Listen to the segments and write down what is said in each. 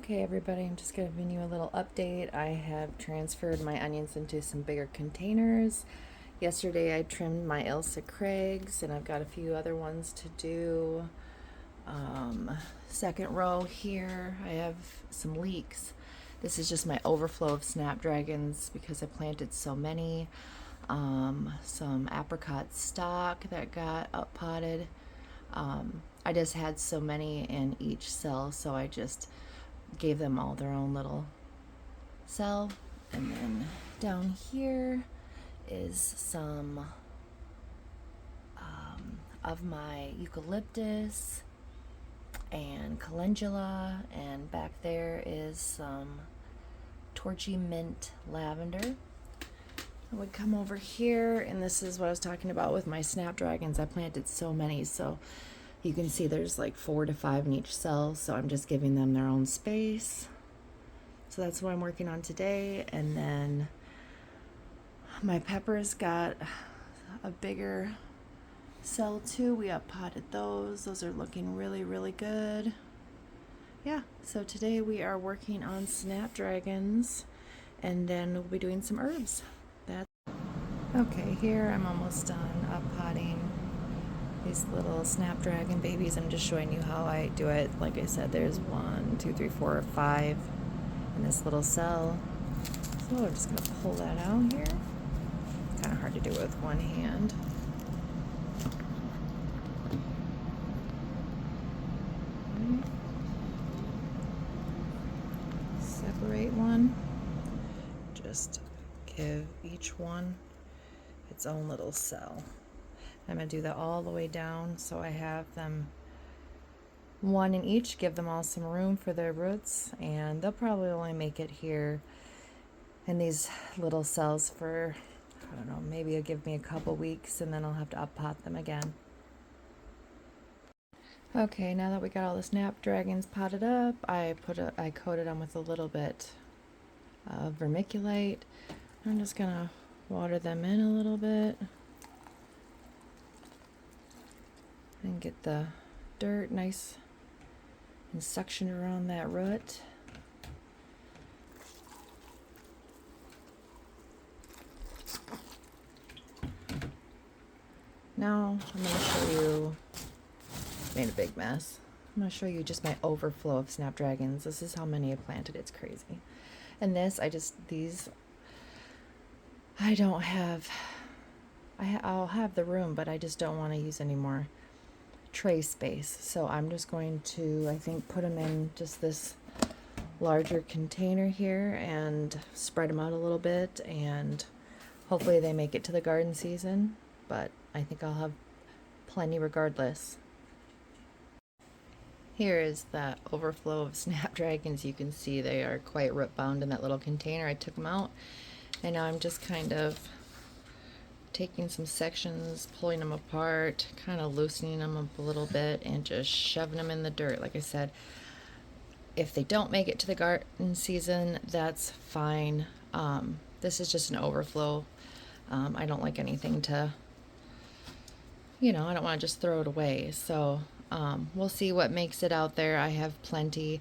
Okay, everybody, I'm just giving you a little update. I have transferred my onions into some bigger containers. Yesterday I trimmed my Ilsa Craigs, and I've got a few other ones to do. Second row here, I have some leeks. This is just my overflow of snapdragons because I planted so many. Some apricot stock that got up potted. I just had so many in each cell, so I just gave them all their own little cell. And then down here is some of my eucalyptus and calendula, and back there is some torchy mint lavender. I would come over here, and this is what I was talking about with my snapdragons. I planted so many, so you can see there's like 4 to 5 in each cell, so I'm just giving them their own space. So that's what I'm working on today. And then my peppers got a bigger cell too. We up potted those. Those are looking really, really good. Yeah, so today we are working on snapdragons, and then we'll be doing some herbs. Okay, here I'm almost done up potting these little snapdragon babies. I'm just showing you how I do it. Like I said, there's 1, 2, 3, 4, 5 in this little cell. So I'm just gonna pull that out here. It's kind of hard to do with one hand. Separate one. Just give each one its own little cell. I'm going to do that all the way down, so I have them one in each, give them all some room for their roots, and they'll probably only make it here in these little cells for, I don't know, maybe it'll give me a couple weeks, and then I'll have to up pot them again. Okay, now that we got all the snapdragons potted up, I coated them with a little bit of vermiculite. I'm just gonna water them in a little bit and get the dirt nice and suction around that root. Now I'm going to show you, made a big mess. I'm going to show you just my overflow of snapdragons. This is how many I planted. It's crazy. And this, I don't have, I'll have the room, but I just don't want to use any more tray space. So I'm just going to, I think, put them in just this larger container here and spread them out a little bit, and hopefully they make it to the garden season, but I think I'll have plenty regardless. Here is that overflow of snapdragons. You can see they are quite root bound in that little container. I took them out, and now I'm just kind of taking some sections, pulling them apart, kind of loosening them up a little bit, and just shoving them in the dirt. Like I said, if they don't make it to the garden season, that's fine. This is just an overflow. I don't like anything to, I don't want to just throw it away. So we'll see what makes it out there. I have plenty,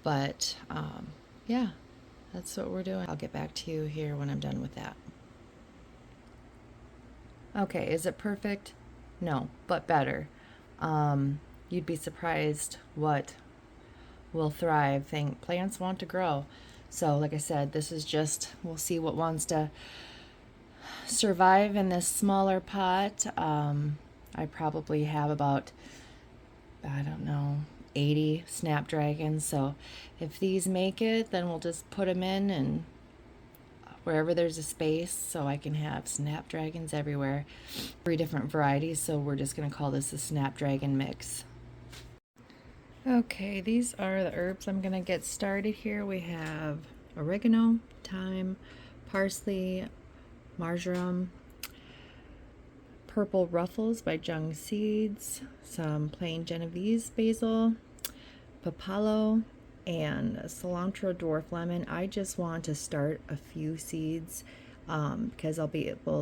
but yeah, that's what we're doing. I'll get back to you here when I'm done with that. Okay, is it perfect? No, but better. You'd be surprised what will thrive. Plants want to grow. So like I said, this is just, we'll see what wants to survive in this smaller pot. I probably have about, I don't know, 80 snapdragons. So if these make it, then we'll just put them in and wherever there's a space, so I can have snapdragons everywhere. 3 different varieties, so we're just going to call this a snapdragon mix. Okay, these are the herbs I'm going to get started here. We have oregano, thyme, parsley, marjoram, purple ruffles by Jung Seeds, some plain Genovese basil, papalo, and cilantro dwarf lemon. I just want to start a few seeds because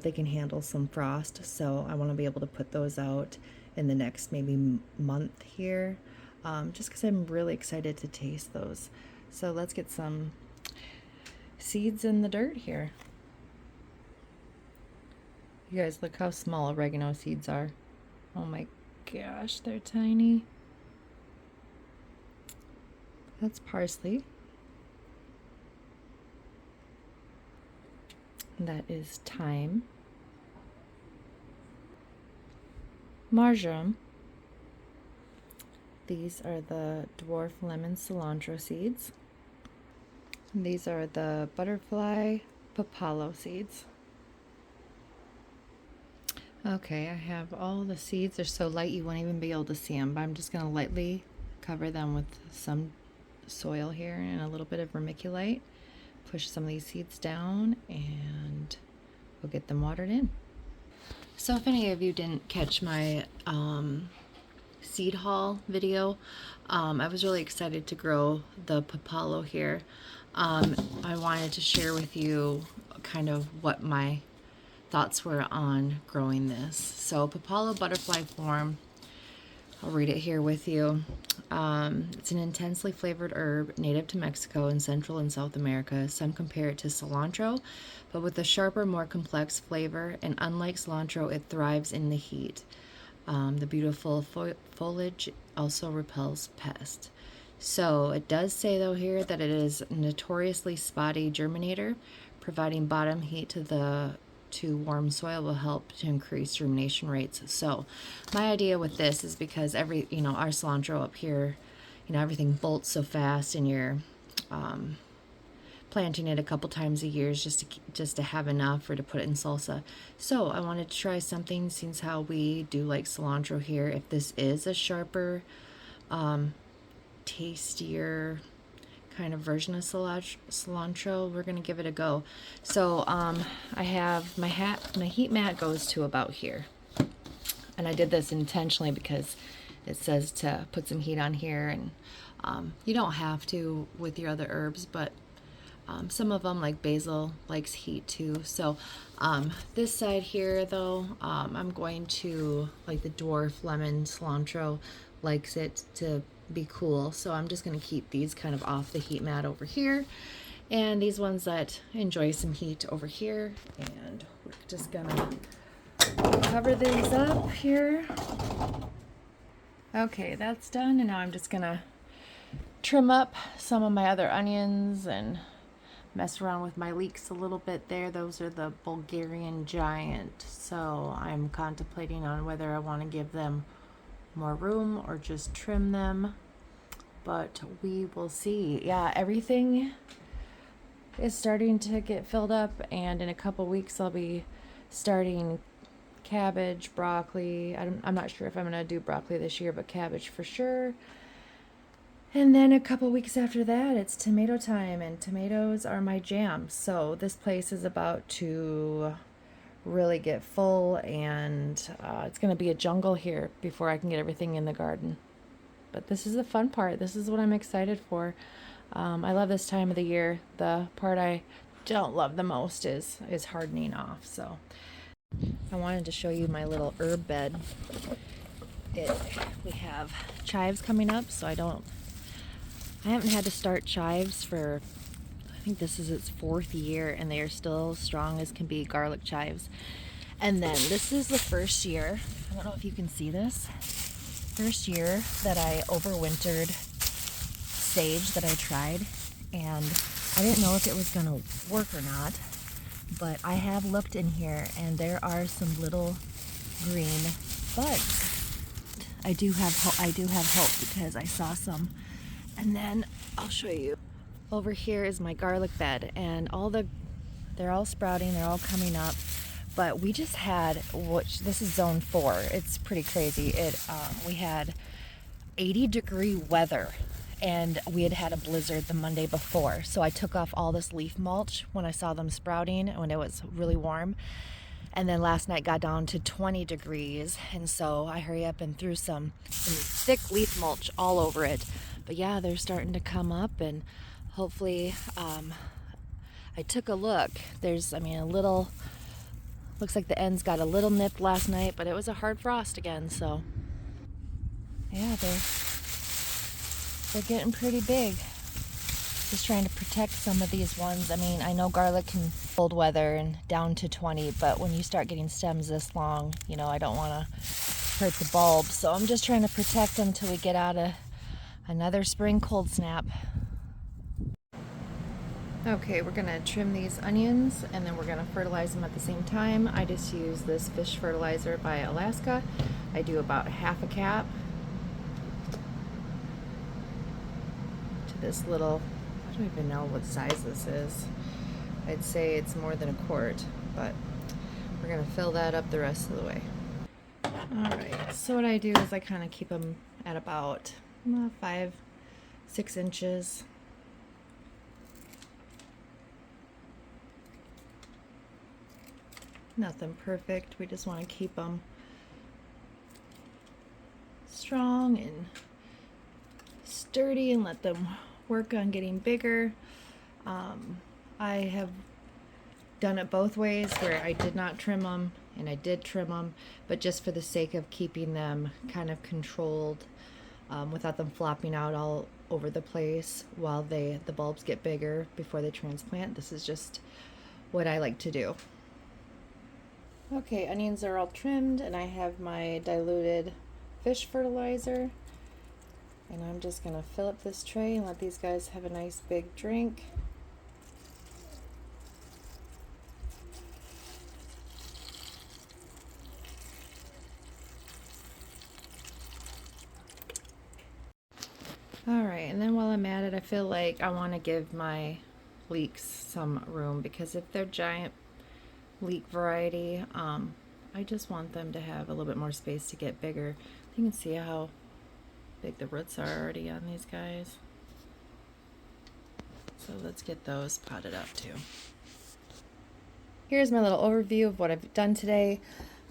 they can handle some frost, so I want to be able to put those out in the next maybe month here, just because I'm really excited to taste those. So let's get some seeds in the dirt here. You guys, look how small oregano seeds are. Oh my gosh, they're tiny. That's parsley. That is thyme. Marjoram. These are the dwarf lemon cilantro seeds. These are the butterfly papalo seeds. Okay, I have all the seeds. They're so light you won't even be able to see them, but I'm just going to lightly cover them with some soil here and a little bit of vermiculite. Push some of these seeds down and we'll get them watered in. So if any of you didn't catch my seed haul video, I was really excited to grow the papalo here. I wanted to share with you kind of what my thoughts were on growing this. So papalo butterfly form, I'll read it here with you. It's an intensely flavored herb native to Mexico and Central and South America. Some compare it to cilantro, but with a sharper, more complex flavor, and unlike cilantro, it thrives in the heat. The beautiful foliage also repels pests. So it does say though here that it is a notoriously spotty germinator. Providing bottom heat to warm soil will help to increase germination rates. So my idea with this is because our cilantro up here, everything bolts so fast, and you're planting it a couple times a year just to have enough or to put it in salsa. So I wanted to try something, since how we do like cilantro here. If this is a sharper, tastier kind of version of cilantro, we're gonna give it a go. So I have my heat mat goes to about here, and I did this intentionally because it says to put some heat on here, and you don't have to with your other herbs, but some of them, like basil, likes heat too. So this side here though, I'm going to, like the dwarf lemon cilantro likes it to be cool, so I'm just going to keep these kind of off the heat mat over here, and these ones that enjoy some heat over here. And we're just gonna cover these up here. Okay, that's done, and now I'm just gonna trim up some of my other onions and mess around with my leeks a little bit there. Those are the Bulgarian giant, so I'm contemplating on whether I want to give them more room or just trim them, but we will see. Yeah, everything is starting to get filled up, and in a couple weeks I'll be starting cabbage, broccoli. I'm not sure if I'm gonna do broccoli this year, but cabbage for sure. And then a couple weeks after that, it's tomato time, and tomatoes are my jam. So this place is about to really get full, and it's going to be a jungle here before I can get everything in the garden. But this is the fun part. This is what I'm excited for. I love this time of the year. The part I don't love the most is hardening off. So I wanted to show you my little herb bed. We have chives coming up, so I haven't had to start chives for, I think this is its 4th year, and they are still strong as can be, garlic chives. And then this is the first year, I don't know if you can see this, first year that I overwintered sage that I tried, and I didn't know if it was going to work or not, but I have looked in here and there are some little green buds. I do have hope because I saw some. And then I'll show you. Over here is my garlic bed, and they're all sprouting, they're all coming up. But we just had, this is zone 4. It's pretty crazy. We had 80-degree weather, and we had a blizzard the Monday before. So I took off all this leaf mulch when I saw them sprouting, when it was really warm. And then last night got down to 20 degrees, and so I hurry up and threw some thick leaf mulch all over it. But yeah, they're starting to come up, and hopefully, I took a look. There's, looks like the ends got a little nipped last night, but it was a hard frost again, so yeah, they're getting pretty big. Just trying to protect some of these ones. I mean, I know garlic can cold weather and down to 20, but when you start getting stems this long, you know, I don't want to hurt the bulb. So I'm just trying to protect them till we get out of another spring cold snap. Okay, we're gonna trim these onions and then we're gonna fertilize them at the same time. I just use this fish fertilizer by Alaska. I do about half a cap to this little, I don't even know what size this is. I'd say it's more than a quart, but we're gonna fill that up the rest of the way. Alright, so what I do is I kind of keep them at about 5-6 inches. Nothing perfect, we just want to keep them strong and sturdy and let them work on getting bigger. I have done it both ways where I did not trim them and I did trim them, but just for the sake of keeping them kind of controlled without them flopping out all over the place while the bulbs get bigger before they transplant. This is just what I like to do. Okay, onions are all trimmed and I have my diluted fish fertilizer, and I'm just gonna fill up this tray and let these guys have a nice big drink. Alright, and then while I'm at it, I feel like I want to give my leeks some room, because if they're giant leek variety, I just want them to have a little bit more space to get bigger. You can see how big the roots are already on these guys. So let's get those potted up too. Here's my little overview of what I've done today.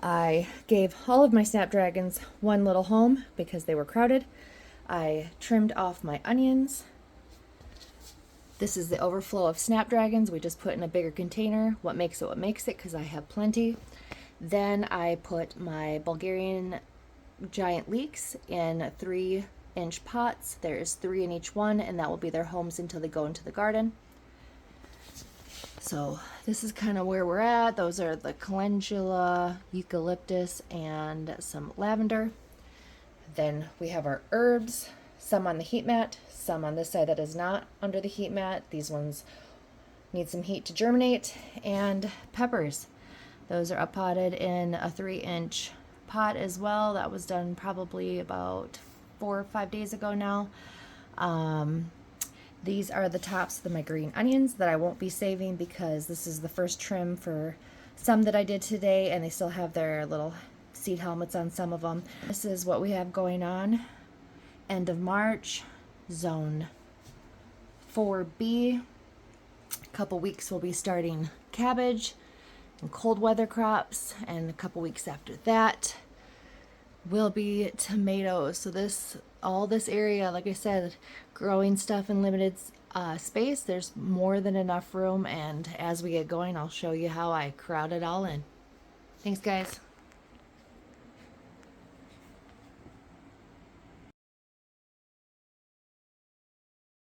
I gave all of my snapdragons one little home because they were crowded. I trimmed off my onions. This is the overflow of snapdragons we just put in a bigger container. What makes it, because I have plenty. Then I put my Bulgarian giant leeks in 3-inch pots. There's 3 in each one, and that will be their homes until they go into the garden. So this is kind of where we're at. Those are the calendula, eucalyptus, and some lavender. Then we have our herbs, some on the heat mat, some on this side that is not under the heat mat. These ones need some heat to germinate. And peppers. Those are up potted in a 3-inch pot as well. That was done probably about 4 or 5 days ago now. These are the tops of my green onions that I won't be saving because this is the first trim for some that I did today, and they still have their little seed helmets on some of them. This is what we have going on. End of March, zone 4B. A couple weeks we'll be starting cabbage and cold weather crops, and a couple weeks after that will be tomatoes. So all this area, like I said, growing stuff in limited space, there's more than enough room, and as we get going I'll show you how I crowd it all in. Thanks guys.